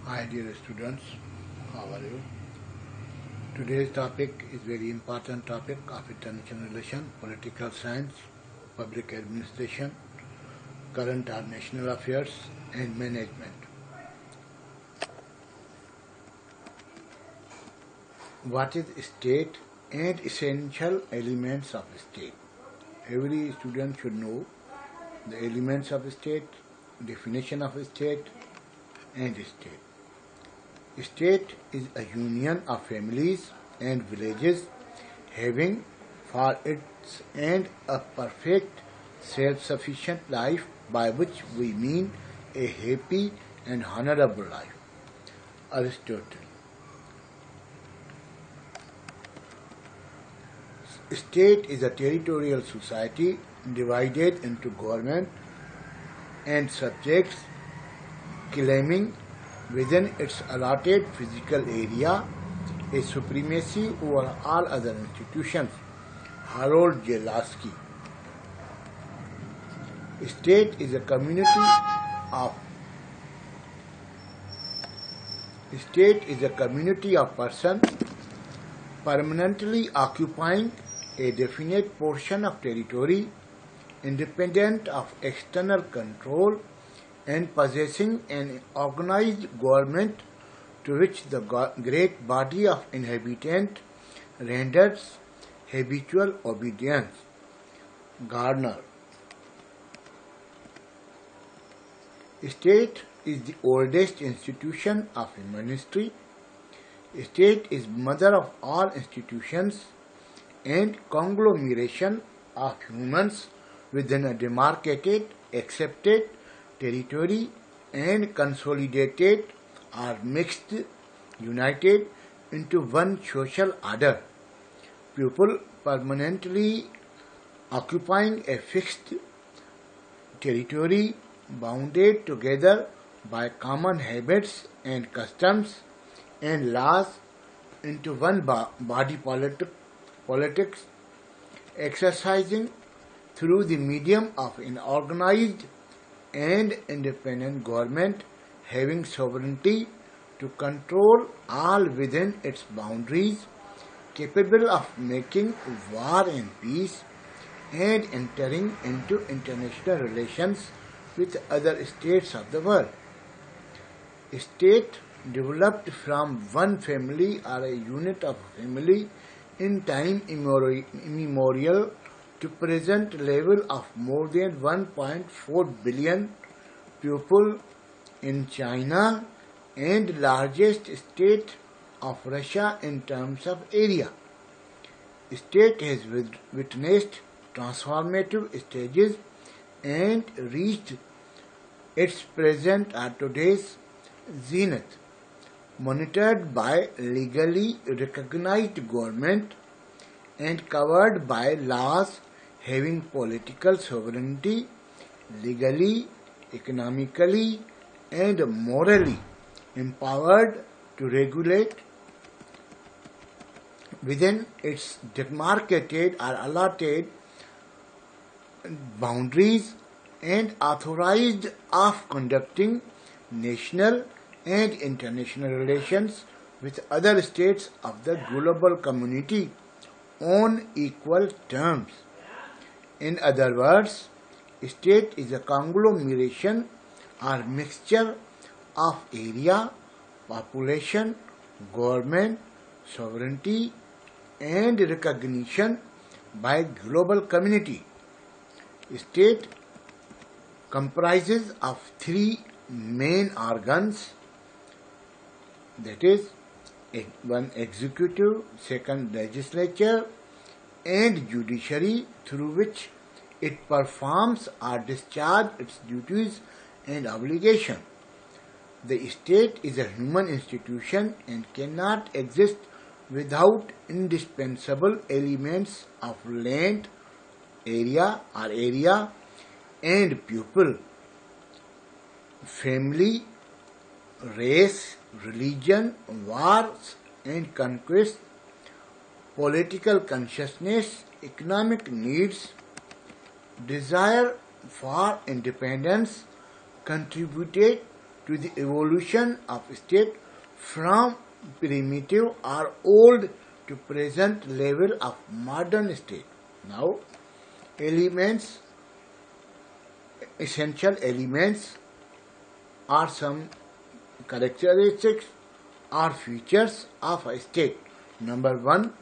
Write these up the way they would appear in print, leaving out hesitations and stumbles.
Hi dear students, how are you? Today's topic is very important topic of international relation, political science, public administration, current or national affairs and management. What is state and essential elements of state? Every student should know the elements of state, definition of state and state. State is a union of families and villages having for its end a perfect self-sufficient life, by which we mean a happy and honorable life. Aristotle. State is a territorial society divided into government and subjects claiming within its allotted physical area a supremacy over all other institutions. Harold J. Lasky. State is a community of persons permanently occupying a definite portion of territory, independent of external control, and possessing an organized government to which the great body of inhabitants renders habitual obedience. Gardner. State is the oldest institution of humanity. State is mother of all institutions and conglomeration of humans within a demarcated, accepted territory and consolidated or mixed, united into one social order. People permanently occupying a fixed territory bounded together by common habits and customs and laws into one body politics, exercising through the medium of an organized and independent government having sovereignty to control all within its boundaries, capable of making war and peace, and entering into international relations with other states of the world. A state developed from one family or a unit of family in time immemorial to present level of more than 1.4 billion people in China and largest state of Russia in terms of area. State has witnessed transformative stages and reached its present or today's zenith, monitored by legally recognized government and covered by laws having political sovereignty, legally, economically, and morally empowered to regulate within its demarcated or allotted boundaries and authorized of conducting national and international relations with other states of the global community on equal terms. In other words, state is a conglomeration or mixture of area, population, government, sovereignty, and recognition by global community. State comprises of three main organs, that is, one executive, second legislature, and judiciary, through which it performs or discharges its duties and obligations. The state is a human institution and cannot exist without indispensable elements of land, area and people, family, race, religion, wars and conquests, political consciousness, economic needs, desire for independence contributed to the evolution of state from primitive or old to present level of modern state. Now, elements, essential elements are some characteristics or features of a state. Number one,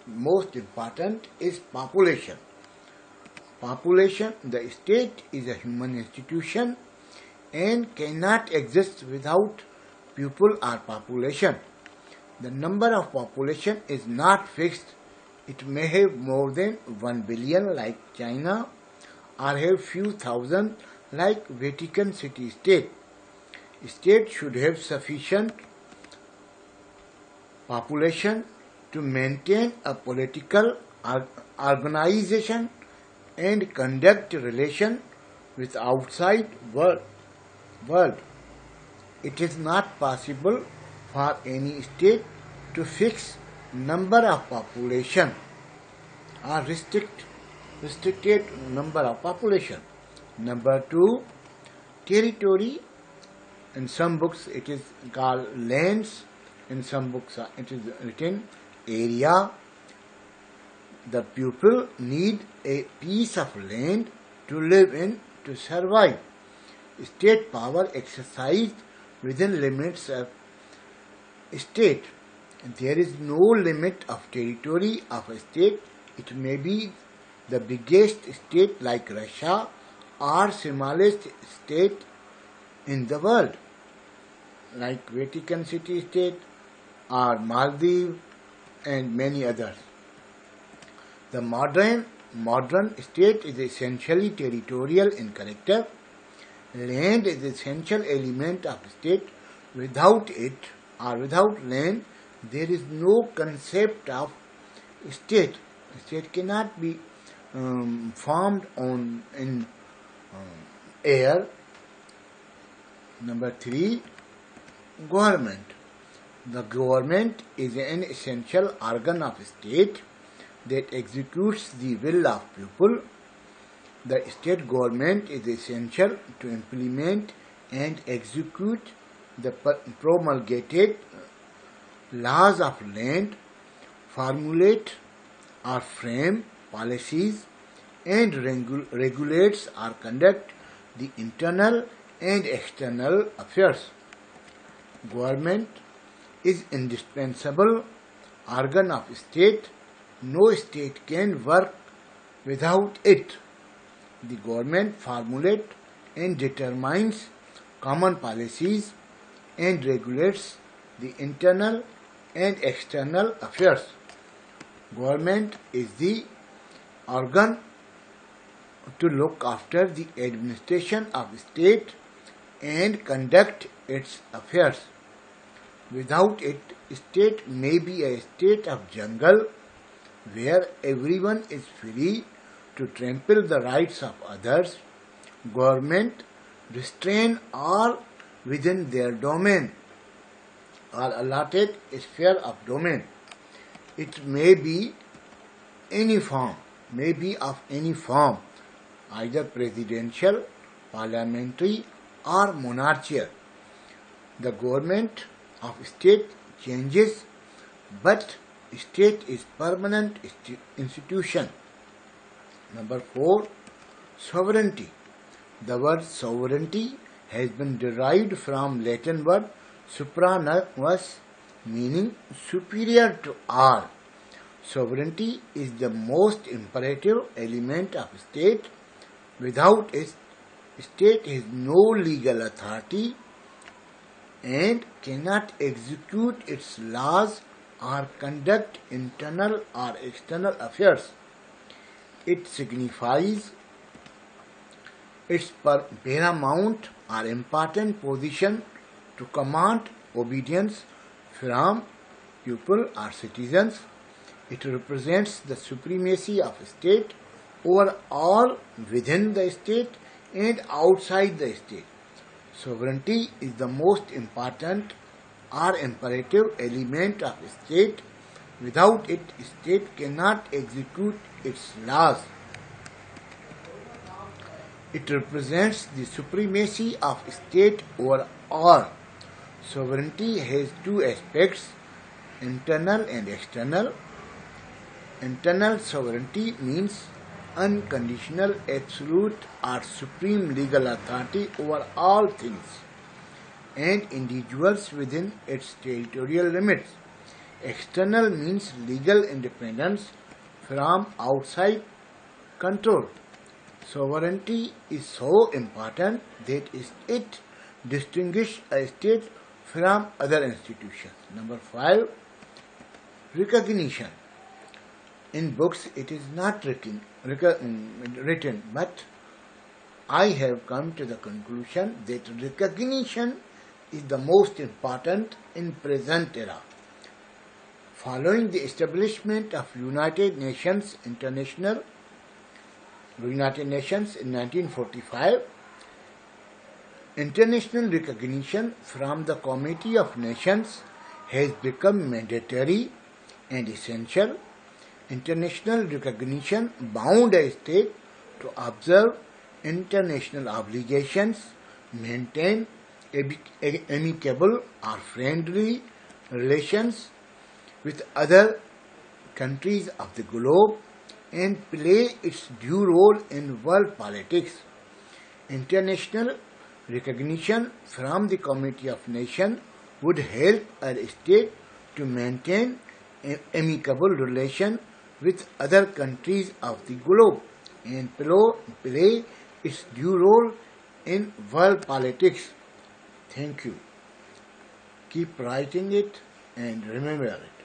most important, is population. Population, the state is a human institution and cannot exist without people or population. The number of population is not fixed. It may have more than 1 billion like China, or have few thousand like Vatican City State. State should have sufficient population to maintain a political organization and conduct relation with outside world. It is not possible for any state to fix number of population or restricted number of population. Number two, territory. In some books it is called lands. In some books it is written area. The people need a piece of land to live in, to survive. State power exercised within limits of state. There is no limit of territory of a state. It may be the biggest state like Russia or smallest state in the world like Vatican City State or Maldives and many others. The modern state is essentially territorial in character. Land is an essential element of state. Without it or without land, there is no concept of state. State cannot be formed in air. Number three, government. The government is an essential organ of state that executes the will of people. The state government is essential to implement and execute the promulgated laws of land, formulate or frame policies, and regulates or conduct the internal and external affairs. Government is indispensable organ of state. No state can work without it. The government formulates and determines common policies and regulates the internal and external affairs. Government is the organ to look after the administration of state and conduct its affairs. Without it, state may be a state of jungle where everyone is free to trample the rights of others. Government restrain all within their domain or allotted sphere of domain. It may be of any form, either presidential, parliamentary or monarchical. The government of state changes, but state is permanent institution. Number four, sovereignty. The word sovereignty has been derived from Latin word supranovus, meaning superior to all. Sovereignty is the most imperative element of state. Without it, state has no legal authority and cannot execute its laws or conduct internal or external affairs. It signifies its paramount or important position to command obedience from people or citizens. It represents the supremacy of a state over all within the state and outside the state. Sovereignty is the most important or imperative element of a state. Without it, state cannot execute its laws. It represents the supremacy of state over all. Sovereignty has two aspects, internal and external. Internal sovereignty means unconditional, absolute or supreme legal authority over all things and individuals within its territorial limits. External means legal independence from outside control. Sovereignty is so important that it distinguishes a state from other institutions. Number 5, recognition. In books it is not written, but I have come to the conclusion that recognition is the most important in present era. Following the establishment of United Nations in 1945, international recognition from the Committee of Nations has become mandatory and essential. International recognition bound a state to observe international obligations, maintain amicable or friendly relations with other countries of the globe, and play its due role in world politics. International recognition from the Committee of Nations would help a state to maintain amicable relations with other countries of the globe and play its due role in world politics. Thank you. Keep writing it and remember it.